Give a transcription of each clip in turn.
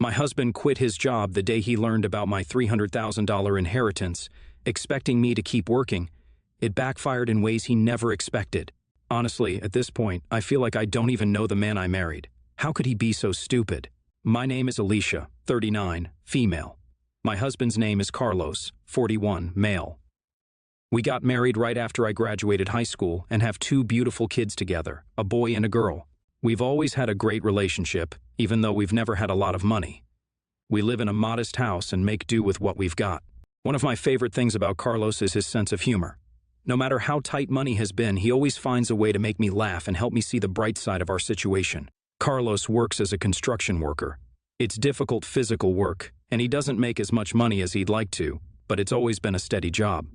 My husband quit his job the day he learned about my $300,000 inheritance, expecting me to keep working. It backfired in ways he never expected. Honestly, at this point, I feel like I don't even know the man I married. How could he be so stupid? My name is Alicia, 39, female. My husband's name is Carlos, 41, male. We got married right after I graduated high school and have two beautiful kids together, a boy and a girl. We've always had a great relationship, even though we've never had a lot of money. We live in a modest house and make do with what we've got. One of my favorite things about Carlos is his sense of humor. No matter how tight money has been, he always finds a way to make me laugh and help me see the bright side of our situation. Carlos works as a construction worker. It's difficult physical work, and he doesn't make as much money as he'd like to, but it's always been a steady job.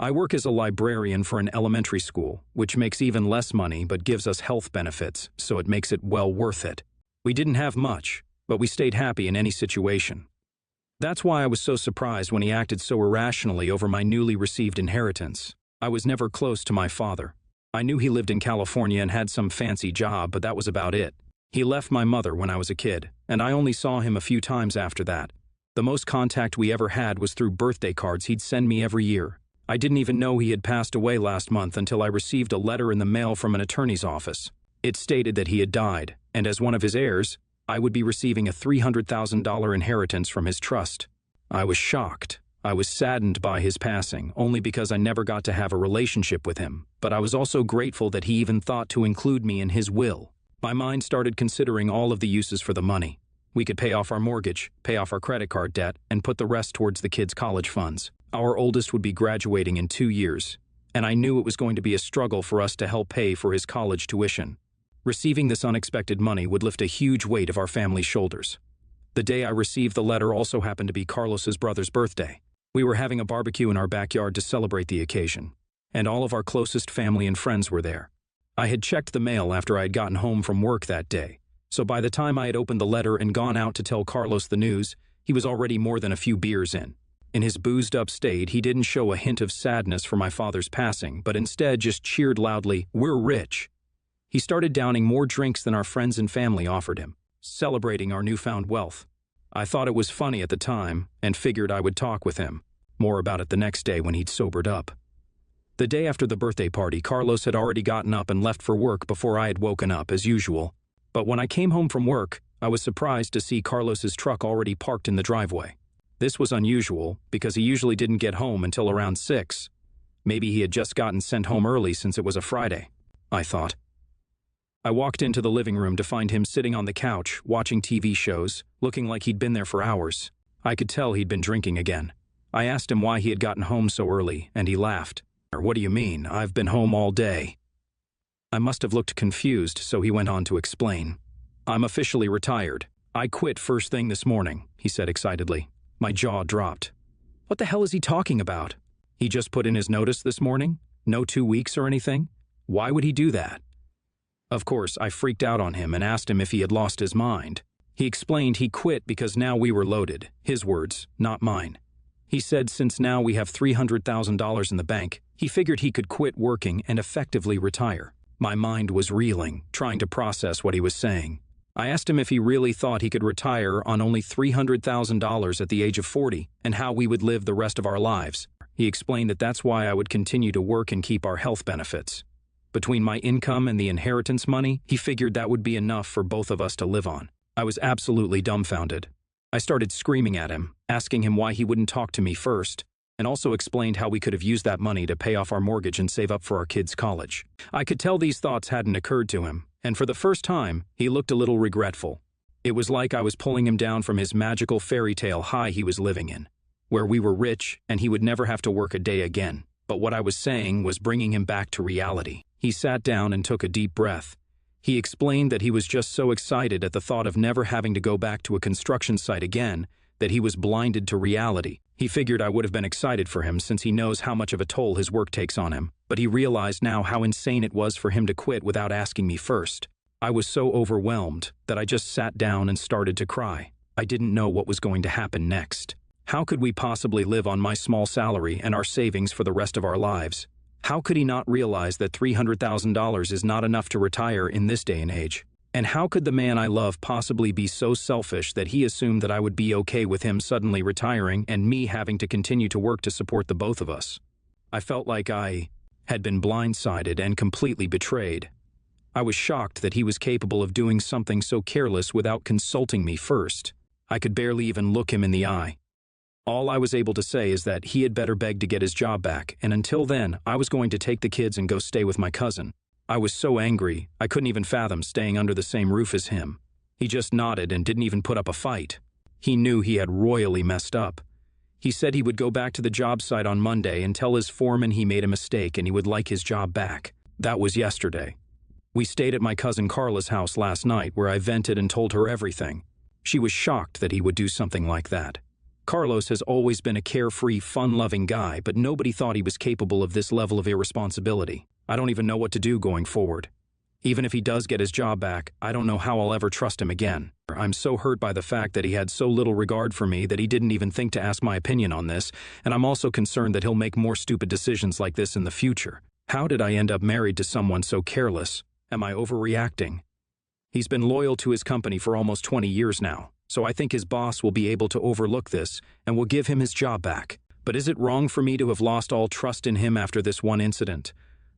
I work as a librarian for an elementary school, which makes even less money but gives us health benefits, so it makes it well worth it. We didn't have much, but we stayed happy in any situation. That's why I was so surprised when he acted so irrationally over my newly received inheritance. I was never close to my father. I knew he lived in California and had some fancy job, but that was about it. He left my mother when I was a kid, and I only saw him a few times after that. The most contact we ever had was through birthday cards he'd send me every year. I didn't even know he had passed away last month until I received a letter in the mail from an attorney's office. It stated that he had died, and as one of his heirs, I would be receiving a $300,000 inheritance from his trust. I was shocked. I was saddened by his passing, only because I never got to have a relationship with him, but I was also grateful that he even thought to include me in his will. My mind started considering all of the uses for the money. We could pay off our mortgage, pay off our credit card debt, and put the rest towards the kids' college funds. Our oldest would be graduating in 2 years, and I knew it was going to be a struggle for us to help pay for his college tuition. Receiving this unexpected money would lift a huge weight of our family's shoulders. The day I received the letter also happened to be Carlos's brother's birthday. We were having a barbecue in our backyard to celebrate the occasion, and all of our closest family and friends were there. I had checked the mail after I had gotten home from work that day, so by the time I had opened the letter and gone out to tell Carlos the news, he was already more than a few beers in. In his boozed-up state, he didn't show a hint of sadness for my father's passing, but instead just cheered loudly, "We're rich." He started downing more drinks than our friends and family offered him, celebrating our newfound wealth. I thought it was funny at the time and figured I would talk with him. More about it the next day when he'd sobered up. The day after the birthday party, Carlos had already gotten up and left for work before I had woken up, as usual. But when I came home from work, I was surprised to see Carlos's truck already parked in the driveway. This was unusual because he usually didn't get home until around 6. Maybe he had just gotten sent home early since it was a Friday, I thought. I walked into the living room to find him sitting on the couch, watching TV shows, looking like he'd been there for hours. I could tell he'd been drinking again. I asked him why he had gotten home so early, and he laughed. "What do you mean? I've been home all day." I must have looked confused, so he went on to explain. "I'm officially retired. I quit first thing this morning," he said excitedly. My jaw dropped. What the hell is he talking about? He just put in his notice this morning? No 2 weeks or anything? Why would he do that? Of course, I freaked out on him and asked him if he had lost his mind. He explained he quit because now we were loaded. His words, not mine. He said since now we have $300,000 in the bank, he figured he could quit working and effectively retire. My mind was reeling, trying to process what he was saying. I asked him if he really thought he could retire on only $300,000 at the age of 40 and how we would live the rest of our lives. He explained that that's why I would continue to work and keep our health benefits. Between my income and the inheritance money, he figured that would be enough for both of us to live on. I was absolutely dumbfounded. I started screaming at him, asking him why he wouldn't talk to me first, and also explained how we could have used that money to pay off our mortgage and save up for our kids' college. I could tell these thoughts hadn't occurred to him, and for the first time, he looked a little regretful. It was like I was pulling him down from his magical fairy tale high he was living in, where we were rich and he would never have to work a day again. But what I was saying was bringing him back to reality. He sat down and took a deep breath. He explained that he was just so excited at the thought of never having to go back to a construction site again that he was blinded to reality. He figured I would have been excited for him since he knows how much of a toll his work takes on him, but he realized now how insane it was for him to quit without asking me first. I was so overwhelmed that I just sat down and started to cry. I didn't know what was going to happen next. How could we possibly live on my small salary and our savings for the rest of our lives? How could he not realize that $300,000 is not enough to retire in this day and age? And how could the man I love possibly be so selfish that he assumed that I would be okay with him suddenly retiring and me having to continue to work to support the both of us? I felt like I had been blindsided and completely betrayed. I was shocked that he was capable of doing something so careless without consulting me first. I could barely even look him in the eye. All I was able to say is that he had better beg to get his job back, and until then, I was going to take the kids and go stay with my cousin. I was so angry, I couldn't even fathom staying under the same roof as him. He just nodded and didn't even put up a fight. He knew he had royally messed up. He said he would go back to the job site on Monday and tell his foreman he made a mistake and he would like his job back. That was yesterday. We stayed at my cousin Carla's house last night where I vented and told her everything. She was shocked that he would do something like that. Carlos has always been a carefree, fun-loving guy, but nobody thought he was capable of this level of irresponsibility. I don't even know what to do going forward. Even if he does get his job back, I don't know how I'll ever trust him again. I'm so hurt by the fact that he had so little regard for me that he didn't even think to ask my opinion on this, and I'm also concerned that he'll make more stupid decisions like this in the future. How did I end up married to someone so careless? Am I overreacting? He's been loyal to his company for almost 20 years now, so I think his boss will be able to overlook this and will give him his job back. But is it wrong for me to have lost all trust in him after this one incident?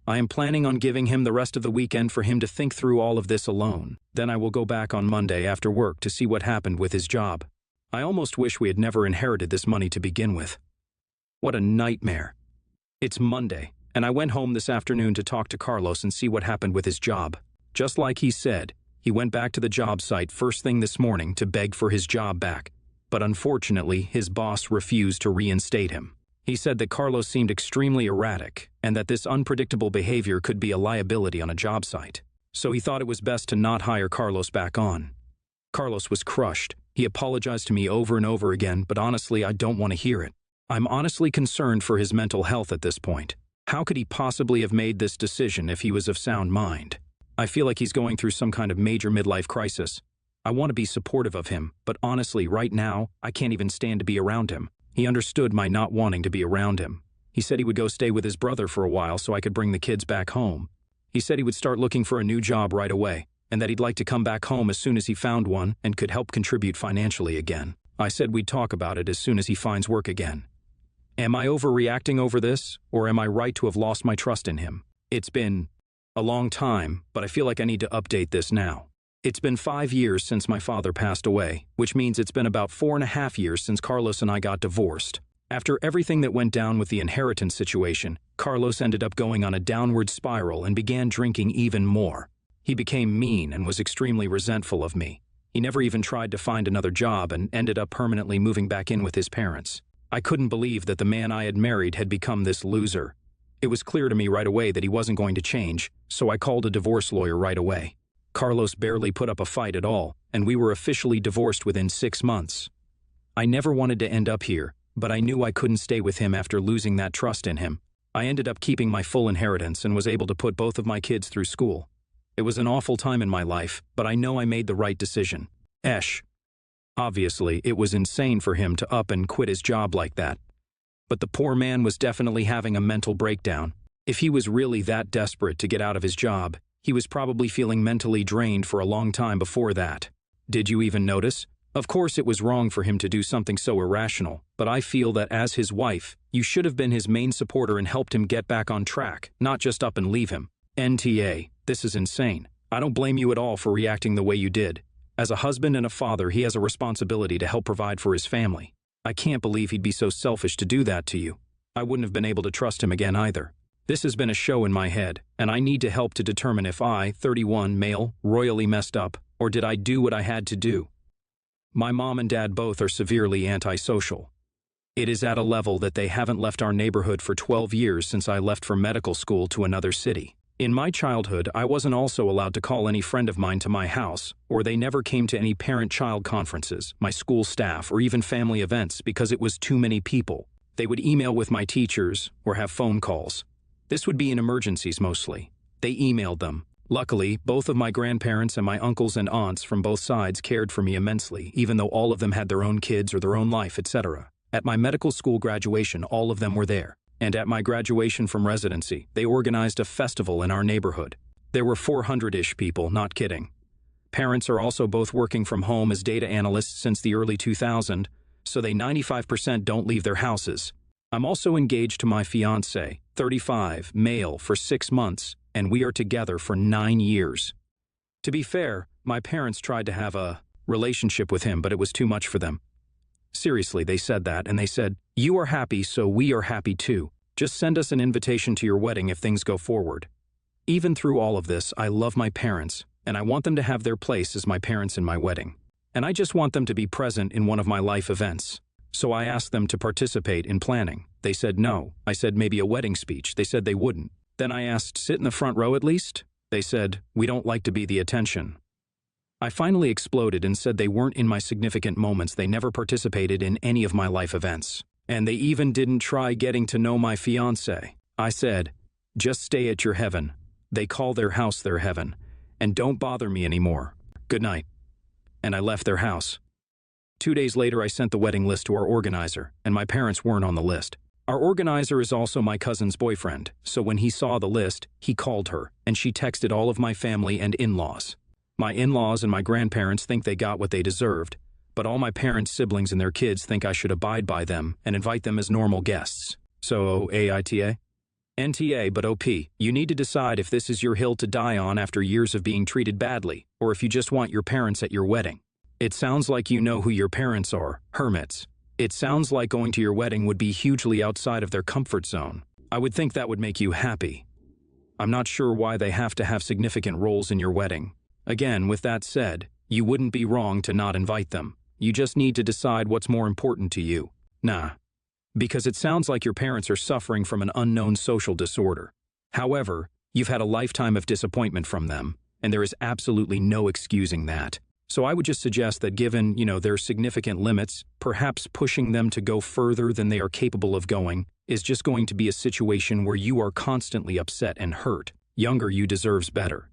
I am planning on giving him the rest of the weekend for him to think through all of this alone. Then I will go back on Monday after work to see what happened with his job. I almost wish we had never inherited this money to begin with. What a nightmare. It's Monday, and I went home this afternoon to talk to Carlos and see what happened with his job. Just like he said, he went back to the job site first thing this morning to beg for his job back, but unfortunately his boss refused to reinstate him. He said that Carlos seemed extremely erratic and that this unpredictable behavior could be a liability on a job site. So he thought it was best to not hire Carlos back on. Carlos was crushed. He apologized to me over and over again, but honestly, I don't want to hear it. I'm honestly concerned for his mental health at this point. How could he possibly have made this decision if he was of sound mind? I feel like he's going through some kind of major midlife crisis. I want to be supportive of him, but honestly, right now, I can't even stand to be around him. He understood my not wanting to be around him. He said he would go stay with his brother for a while so I could bring the kids back home. He said he would start looking for a new job right away, and that he'd like to come back home as soon as he found one and could help contribute financially again. I said we'd talk about it as soon as he finds work again. Am I overreacting over this, or am I right to have lost my trust in him? It's been a long time, but I feel like I need to update this now. It's been 5 years since my father passed away, which means it's been about 4.5 years since Carlos and I got divorced. After everything that went down with the inheritance situation, Carlos ended up going on a downward spiral and began drinking even more. He became mean and was extremely resentful of me. He never even tried to find another job and ended up permanently moving back in with his parents. I couldn't believe that the man I had married had become this loser. It was clear to me right away that he wasn't going to change, so I called a divorce lawyer right away. Carlos barely put up a fight at all, and we were officially divorced within 6 months. I never wanted to end up here, but I knew I couldn't stay with him after losing that trust in him. I ended up keeping my full inheritance and was able to put both of my kids through school. It was an awful time in my life, but I know I made the right decision. Obviously, it was insane for him to up and quit his job like that. But the poor man was definitely having a mental breakdown. If he was really that desperate to get out of his job, he was probably feeling mentally drained for a long time before that. Did you even notice? Of course it was wrong for him to do something so irrational, but I feel that as his wife, you should have been his main supporter and helped him get back on track, not just up and leave him. NTA, this is insane. I don't blame you at all for reacting the way you did. As a husband and a father, he has a responsibility to help provide for his family. I can't believe he'd be so selfish to do that to you. I wouldn't have been able to trust him again either. This has been a show in my head, and I need to help to determine if I, 31, male, royally messed up, or did I do what I had to do? My mom and dad both are severely antisocial. It is at a level that they haven't left our neighborhood for 12 years since I left for medical school to another city. In my childhood, I wasn't also allowed to call any friend of mine to my house, or they never came to any parent-child conferences, my school staff, or even family events because it was too many people. They would email with my teachers or have phone calls. This would be in emergencies mostly. They emailed them. Luckily, both of my grandparents and my uncles and aunts from both sides cared for me immensely, even though all of them had their own kids or their own life, etc. At my medical school graduation, all of them were there. And at my graduation from residency, they organized a festival in our neighborhood. There were 400-ish people, not kidding. Parents are also both working from home as data analysts since the early 2000s, so they 95% don't leave their houses. I'm also engaged to my fiancé, 35, male, for 6 months, and we are together for 9 years. To be fair, my parents tried to have a relationship with him, but it was too much for them. Seriously, they said that, and they said, "You are happy, so we are happy too. Just send us an invitation to your wedding if things go forward." Even through all of this, I love my parents, and I want them to have their place as my parents in my wedding. And I just want them to be present in one of my life events. So I asked them to participate in planning. They said no. I said maybe a wedding speech. They said they wouldn't. Then I asked, sit in the front row at least? They said, we don't like to be the attention. I finally exploded and said they weren't in my significant moments. They never participated in any of my life events. And they even didn't try getting to know my fiancé. I said, just stay at your heaven. They call their house their heaven. And don't bother me anymore. Good night. And I left their house. 2 days later, I sent the wedding list to our organizer, and my parents weren't on the list. Our organizer is also my cousin's boyfriend, so when he saw the list, he called her, and she texted all of my family and in-laws. My in-laws and my grandparents think they got what they deserved, but all my parents' siblings and their kids think I should abide by them and invite them as normal guests. So, AITA? NTA, but OP, you need to decide if this is your hill to die on after years of being treated badly, or if you just want your parents at your wedding. It sounds like you know who your parents are, hermits. It sounds like going to your wedding would be hugely outside of their comfort zone. I would think that would make you happy. I'm not sure why they have to have significant roles in your wedding. Again, with that said, you wouldn't be wrong to not invite them. You just need to decide what's more important to you. Nah. Because it sounds like your parents are suffering from an unknown social disorder. However, you've had a lifetime of disappointment from them, and there is absolutely no excusing that. So I would just suggest that given, their significant limits, perhaps pushing them to go further than they are capable of going is just going to be a situation where you are constantly upset and hurt. Younger you deserves better.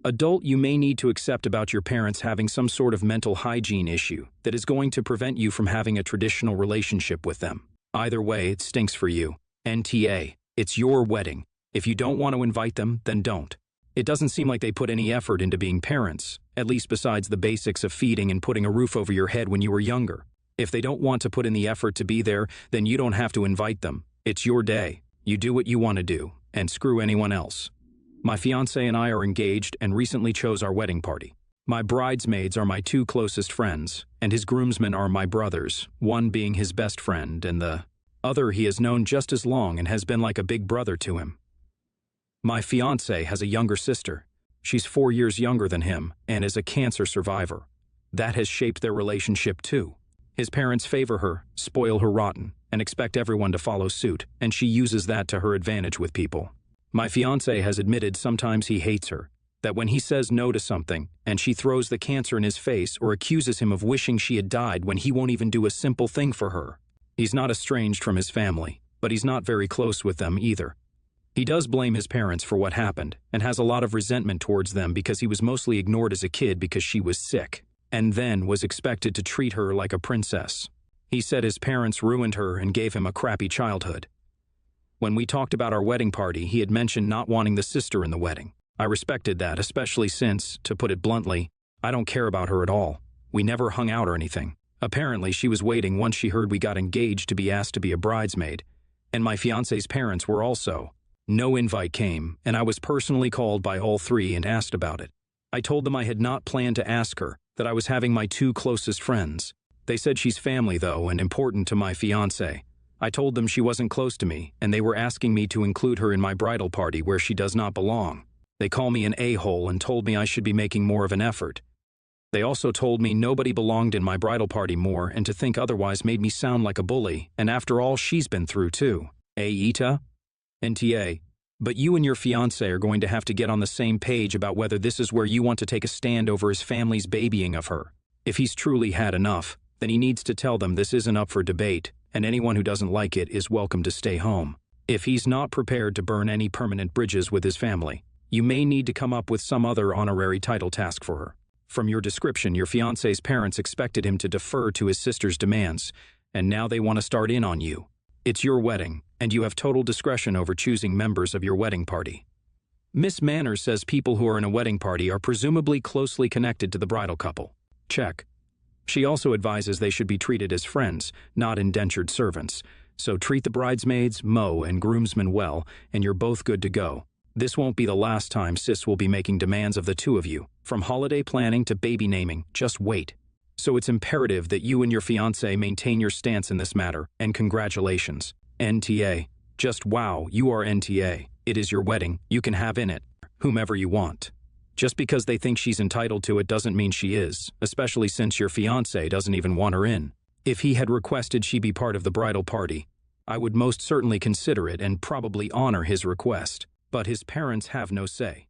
Adult you may need to accept about your parents having some sort of mental hygiene issue that is going to prevent you from having a traditional relationship with them. Either way, it stinks for you. NTA, it's your wedding. If you don't want to invite them, then don't. It doesn't seem like they put any effort into being parents, at least besides the basics of feeding and putting a roof over your head when you were younger. If they don't want to put in the effort to be there, then you don't have to invite them. It's your day. You do what you want to do, and screw anyone else. My fiancé and I are engaged and recently chose our wedding party. My bridesmaids are my 2 closest friends, and his groomsmen are my brothers, one being his best friend and the other he has known just as long and has been like a big brother to him. My fiancé has a younger sister. She's 4 years younger than him and is a cancer survivor. That has shaped their relationship too. His parents favor her, spoil her rotten, and expect everyone to follow suit, and she uses that to her advantage with people. My fiancé has admitted sometimes he hates her, that when he says no to something and she throws the cancer in his face or accuses him of wishing she had died when he won't even do a simple thing for her. He's not estranged from his family, but he's not very close with them either. He does blame his parents for what happened and has a lot of resentment towards them because he was mostly ignored as a kid because she was sick, and then was expected to treat her like a princess. He said his parents ruined her and gave him a crappy childhood. When we talked about our wedding party, he had mentioned not wanting the sister in the wedding. I respected that, especially since, to put it bluntly, I don't care about her at all. We never hung out or anything. Apparently, she was waiting once she heard we got engaged to be asked to be a bridesmaid, and my fiancé's parents were also. No invite came, and I was personally called by all 3 and asked about it. I told them I had not planned to ask her, that I was having my 2 closest friends. They said she's family, though, and important to my fiancé. I told them she wasn't close to me, and they were asking me to include her in my bridal party where she does not belong. They call me an a-hole and told me I should be making more of an effort. They also told me nobody belonged in my bridal party more, and to think otherwise made me sound like a bully, and after all she's been through too. Ita? NTA. But you and your fiancé are going to have to get on the same page about whether this is where you want to take a stand over his family's babying of her. If he's truly had enough, then he needs to tell them this isn't up for debate, and anyone who doesn't like it is welcome to stay home. If he's not prepared to burn any permanent bridges with his family, you may need to come up with some other honorary title task for her. From your description, your fiancé's parents expected him to defer to his sister's demands, and now they want to start in on you. It's your wedding, and you have total discretion over choosing members of your wedding party. Miss Manners says people who are in a wedding party are presumably closely connected to the bridal couple. Check. She also advises they should be treated as friends, not indentured servants. So treat the bridesmaids, Mo, and groomsmen well, and you're both good to go. This won't be the last time Sis will be making demands of the two of you. From holiday planning to baby naming, just wait. So it's imperative that you and your fiancé maintain your stance in this matter, and congratulations. NTA. Just wow, you are NTA. It is your wedding, you can have in it whomever you want. Just because they think she's entitled to it doesn't mean she is, especially since your fiancé doesn't even want her in. If he had requested she be part of the bridal party, I would most certainly consider it and probably honor his request. But his parents have no say.